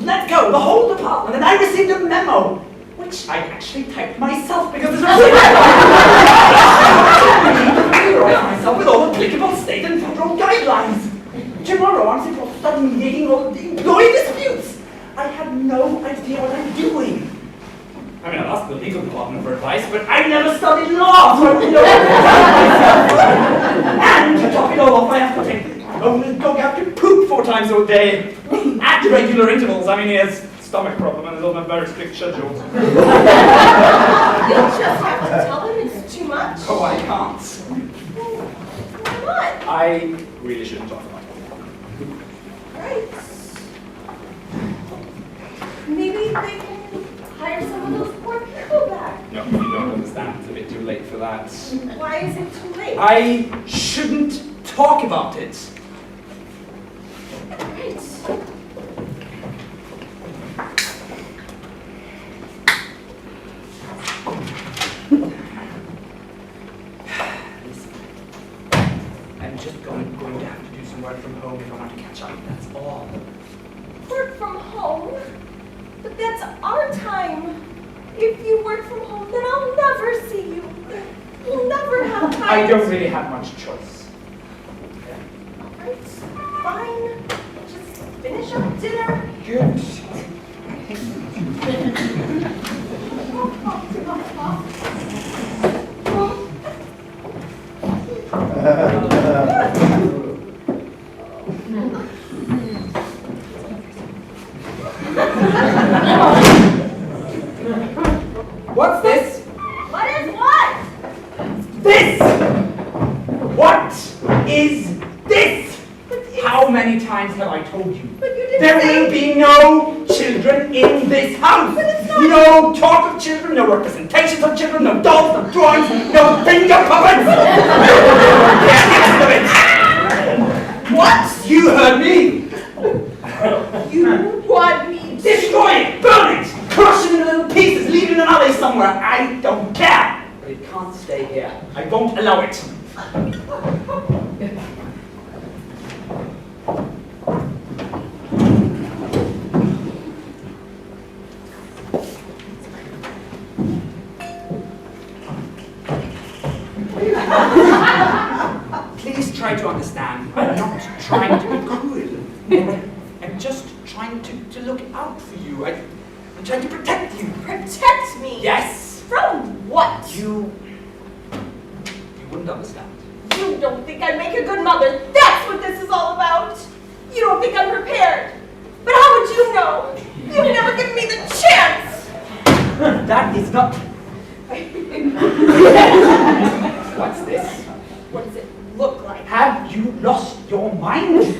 let go the whole department, and I received a memo, which I actually typed myself because there's a familiarize myself with all applicable state and federal guidelines. Tomorrow I'm supposed to start mediating all the employee disputes. I have no idea what I'm doing. I mean, I've asked the legal department for advice, but I never studied law, so I don't know. And to top it all off, I have to take only dog out to poop 4 times a day at regular intervals. I mean, he has stomach problem and is on a very strict schedule. You just have to tell him it's too much. Oh, I can't. Why not? I really shouldn't talk about it. Right. Maybe they can hire some of those poor people back. No, you don't understand. It's a bit too late for that. Why is it too late? I shouldn't talk about it. Right. Listen, I'm just going to have to do some work from home if I want to catch up. That's all. Work from home? But that's our time. If you work from home, then I'll never see you. You'll never have time. I don't really have much choice. Alright, fine. Just finish up dinner. Good. What's this? What is what? This! What is this? How many times have I told you? But you didn't There say... will be no children in this house. But it's not... No talk of children, no representations of children, no dolls, no drawings, no finger puppets. What? You heard me. You want me to... Destroy it, burn it, crush it into little pieces, leave it in an alley somewhere. I don't care. But it can't stay here. I won't allow it. Please try to understand. I'm not trying to be cruel. I'm just trying to look out for you. I'm trying to protect you. Protect me? Yes. From what? You wouldn't understand. You don't think I'd make a good mother. That's what this is all about. You don't think I'm prepared. But how would you know? You've never given me the chance. That is not... What's this? What does it look like? Have you lost your mind?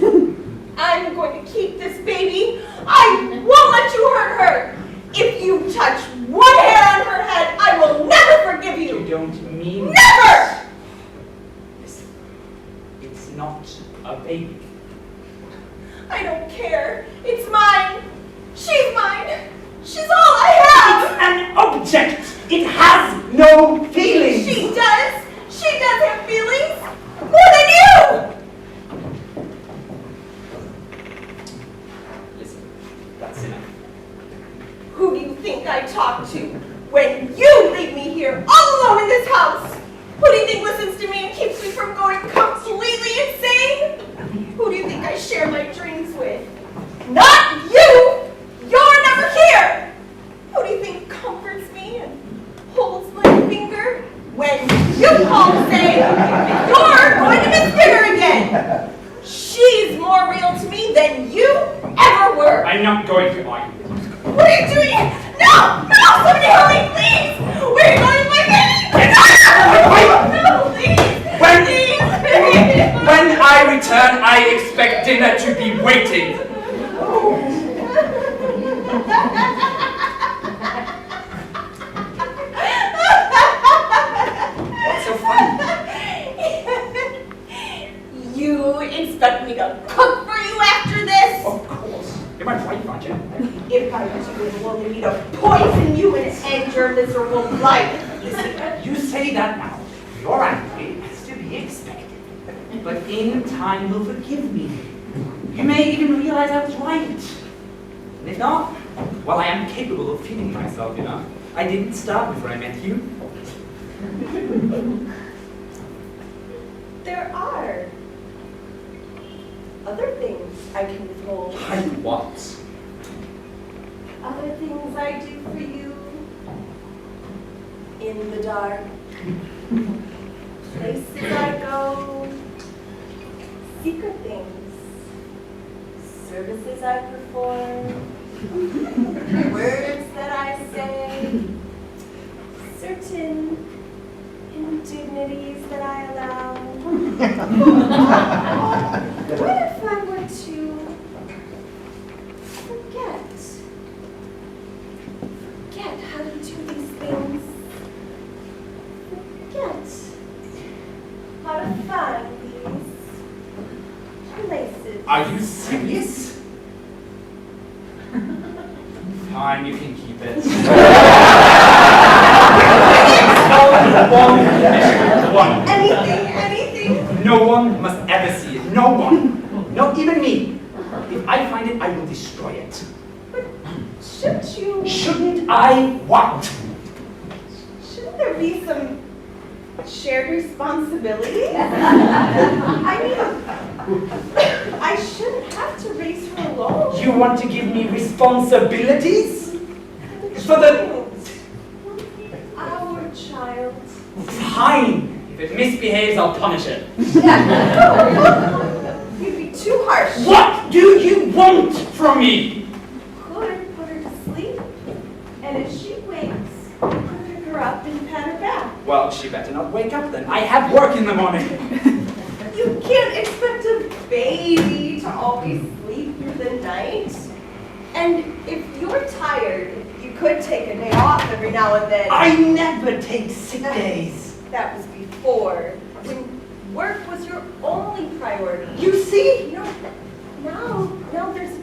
I'm going to keep this baby. I won't let you hurt her. If you touch one hair on her head, I will never forgive you. You don't mean... Never! Listen, it's not a baby. I don't care. It's mine. She's mine. She's all I have. It's an object. It has no feelings. She does. She does have feelings. More than you. Listen, that's enough. Who do you think I talk to when you leave me here all alone in this house? Who do you think listens to me and keeps me from going completely insane? Who do you think I share my dreams with? Not you! You're never here! Who do you think comforts me and holds my finger when you call to say you're going to miss dinner again? She's more real to me than you ever were. I'm not going to argue. What are you doing? No! No! Somebody help me, please! Where are you going with my baby? No, please! When I return, I expect dinner to be waiting. What's so funny? You expect me to cook for you after this? Of course. You're my wife, aren't you? If I was you, it will me to poison you and end your miserable life. Listen, you say that now. You're angry. It's to be expected. But in time, you'll forgive me. You may even realize I was right. And if not, well, I am capable of feeding myself, you know. I didn't starve before I met you. There are other things I can withhold. Like what? Other things I do for you in the dark. Places I go, secret things, services I perform, words that I say, certain indignities that I allow. What if I were to forget how to do these things? Forget how to find these places. Are you serious? Fine, you can keep it. One. Anything. No one must ever see it. No one. Not even me. If I find it, I will destroy it. But shouldn't you? Shouldn't I what? Shouldn't there be some shared responsibility? I mean, I shouldn't have to raise her alone. You want to give me responsibilities? For the... Our child. Fine. If it misbehaves, I'll punish it. You'd be too harsh. What do you want from me? Could put her to sleep, and if she wakes, pick her up and pat her back. Well, she better not wake up then. I have work in the morning. You can't expect a baby to always sleep through the night. And if you're tired, you could take a day off every now and then. I never take sick days. That was before, when work was your only priority. You see? Now there's a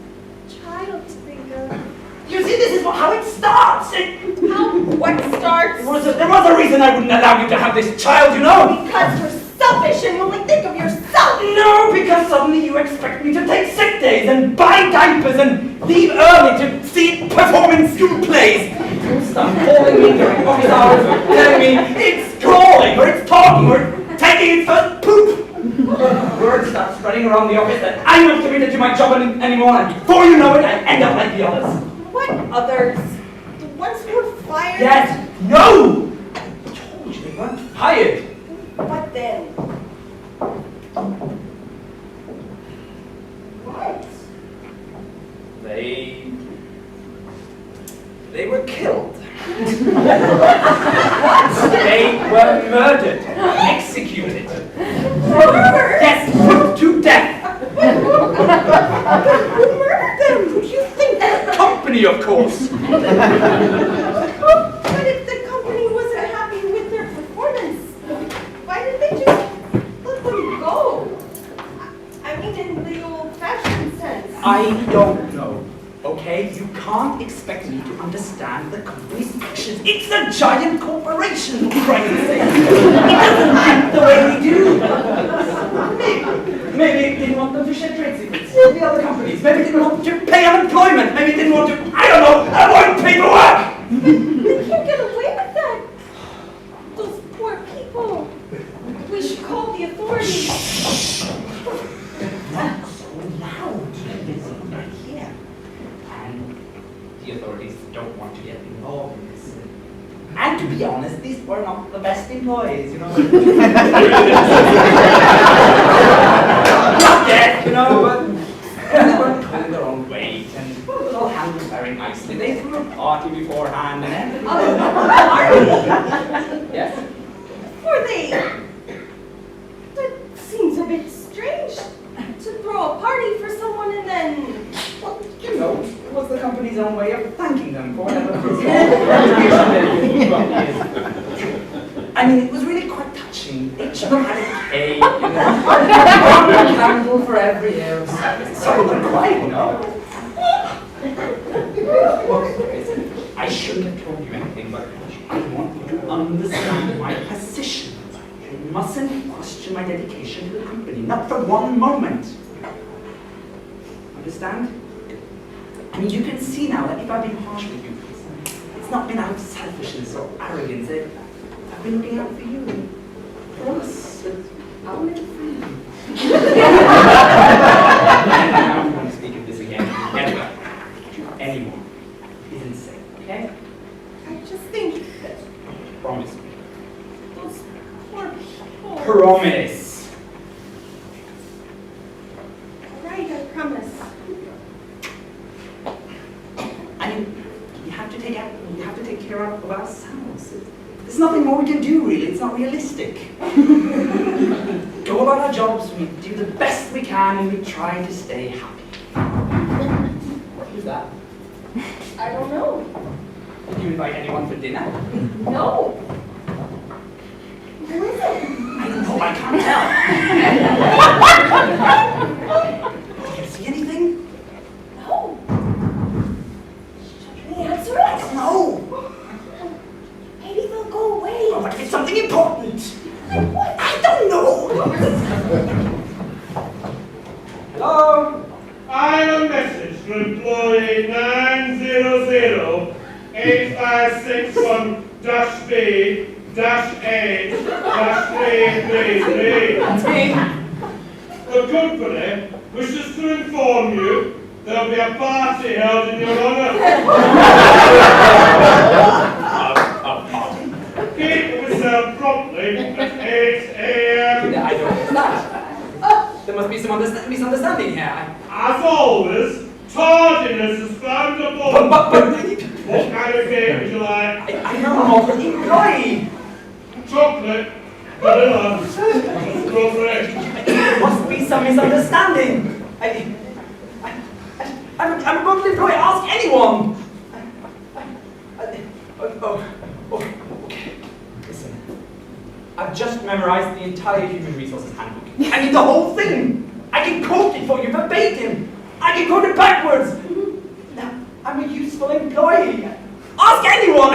child to think of. You see, this is how it starts. What starts? There was a reason I wouldn't allow you to have this child, you know? Because you're selfish and you only think of yourself. No, because suddenly you expect me to take sick days and buy diapers and leave early to see it perform in school plays. You start calling me during office hours, telling me it's crawling or it's talking or taking its first poop. Word starts spreading around the office that I'm not committed to my job anymore, and before you know it, I end up like the others. What others? The ones who were fired? Yes, no! I told you they weren't fired. What then? What? They were killed. They were murdered, executed. Murdered? Yes, put to death. Who murdered them? Who do you think? Company, of course. But if the company wasn't happy with their performance, why did they just let them go? I mean, in the old-fashioned sense. I don't know. Okay, you can't expect me to understand the company's actions. It's a giant corporation, for Christ's sake. It doesn't act the way we do. Maybe it didn't want them to share trade secrets with the other companies. Maybe it didn't want to pay unemployment. Maybe it didn't want to, I don't know, avoid paperwork. They can't get away with that. Those poor people. We should call the authorities. Not so loud. It's right here. And the authorities don't want to get involved in this. And to be honest, these were not the best employees, you know. Not yet, you know, but they weren't pulling their own weight, and it was all handled very nicely. They threw a party beforehand, and everything. Yes? Were they? That seems a bit strange. To throw a party for someone and then... Well, you know, it was the company's own way of thanking them for whatever contribution they did. I mean, it was really quite touching. Each of them had a cake, you know, one candle for every year of service. Some of them cried, you know. Well, I shouldn't have told you anything, but I want you to understand my position. You mustn't question my dedication to the company, not for one moment. Understand? I mean, you can see now that if I've been harsh with you, it's not been out of selfishness or arrogance. I've been looking out for you, for us, our little friend. I'm going to speak of this again. Anyone is insane, okay? I just think that Promise me. those poor people. Promise. Right, I promise. I mean, we have to take care of ourselves. There's nothing more we can do, really. It's not realistic. Go about our jobs, we do the best we can, and we try to stay happy. Who's that? I don't know. Did you invite anyone for dinner? No. Who is it? I don't know, I can't tell. Did you see anything? No. Should we answer I it? don't know. Maybe they'll go away. Oh, but if it's something important. What? I don't know. Hello? I have a message for employee 900-B-A-333. That's me. The company wishes to inform you there will be a party held in your honour. Keep yourself promptly at 8 a.m. I don't understand. There must be some misunderstanding here. As always, tardiness is frowned upon. But What kind of cake would you like? I'm not an employee. Chocolate, vanilla, strawberry. There must be some misunderstanding. I'm a good employee. Ask anyone. Okay. Listen. I've just memorized the entire Human Resources Handbook. I mean the whole thing. I can quote it for you verbatim. I can quote it backwards. Now, I'm a useful employee. Ask anyone.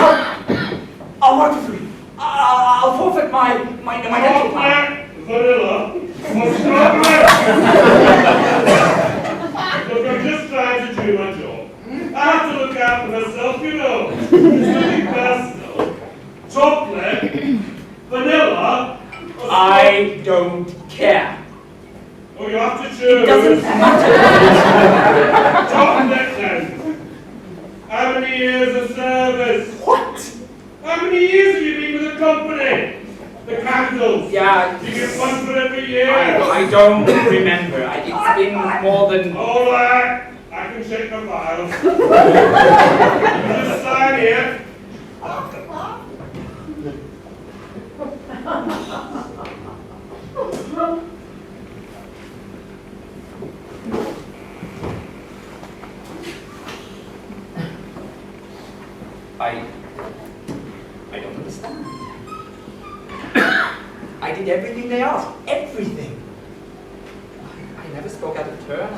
I'll work for free. I'll forfeit my dental plan. Chocolate, vanilla, or strawberry. Look, I'm just trying to do my job. I have to look out for myself, you know. It's nothing personal. Chocolate, vanilla, or I don't care. Oh, you have to choose. It doesn't matter. Chocolate then. How many years of service? What? How many years have you been with the company? The candles. Yeah. You get one for every year. I don't remember. It's been more than... All right. I can check the files. Just sign here. I don't understand. I did everything they asked. Everything. I never spoke out of turn.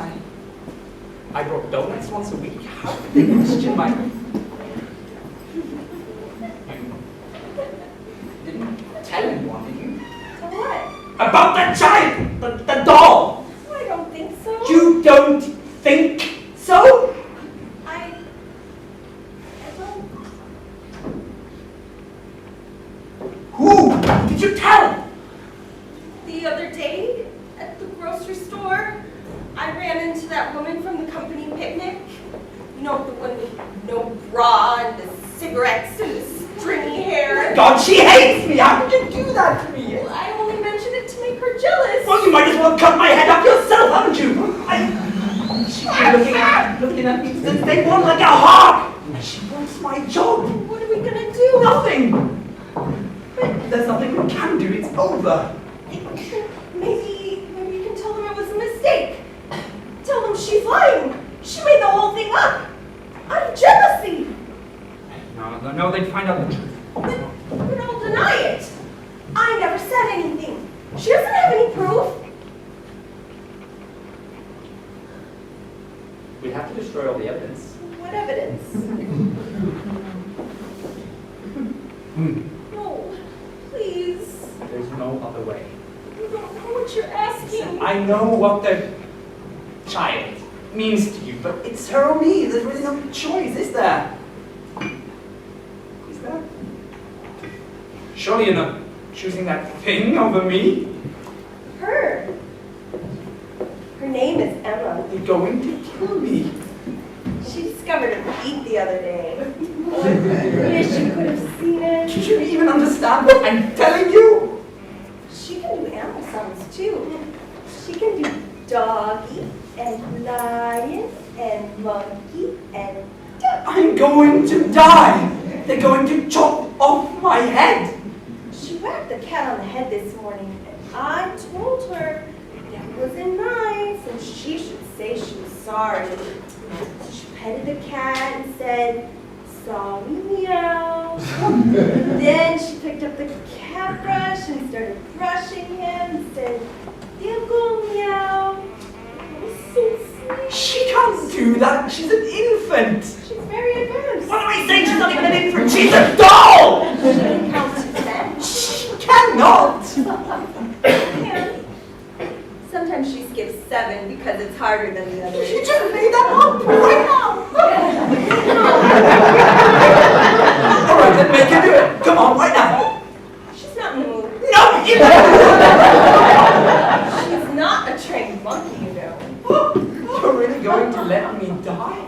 I brought donuts once a week. How could they question my... You didn't tell anyone, did you? What? About that child! The doll! I don't think so. You don't think so? I don't. Who did you tell? The other day, at the grocery store, I ran into that woman from the company picnic. You know, the one with no bra and the cigarettes and the stringy hair. God, she hates me! How could you do that to me? Well, I only mentioned it to make her jealous. Well, you might as well cut my head up yourself, haven't you? She's been looking at me since day one like a hawk. She wants my job. What are we gonna do? Nothing. There's nothing we can do. It's over. Maybe you can tell them it was a mistake. Tell them she's lying. She made the whole thing up. Out of jealousy. No, they'd find out the truth. But I'll deny it. I never said anything. She doesn't have any proof. We'd have to destroy all the evidence. What evidence? No, please. There's no other way. You don't know what you're asking. I know what the child means to you, but it's her or me. There's really no choice, is there? Is there? Surely you're not choosing that thing over me? Her. Her name is Emma. You're going to kill me. She discovered a beat the other day. Wish you could have seen it. Do you even understand what I'm telling you? She can do animal sounds too. She can do doggy and lion and monkey and duck. I'm going to die. They're going to chop off my head. She whacked the cat on the head this morning, and I told her that wasn't nice and she should say she was sorry. So she petted the cat and said, "Sorry, meow." Then she picked up the cat brush and started brushing him and said, "There go, meow." It was so sweet. She can't do that. She's an infant. She's very advanced. What am I saying? She's not even an infant. She's a doll. She can count to 10. She cannot. Yeah. Sometimes she skips 7 because it's harder than the others. You just made that up right now. All right, then make her do it. Come on, right now. She's not in the mood. No, you. She's not a trained monkey, you know. You're really going to let me die?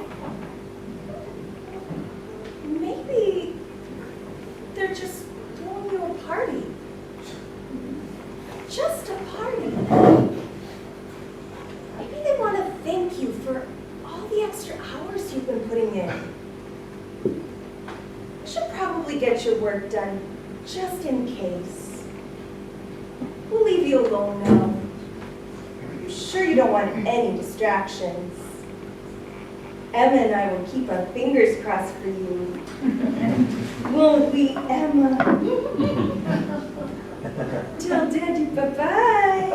Maybe they're just throwing you a party. Just a party. Maybe they want to thank you for all the extra hours you've been putting in. I should probably get your work done, just in case. We'll leave you alone now. Are you sure you don't want any distractions? Emma and I will keep our fingers crossed for you. Won't we, Emma? Tell Daddy bye-bye.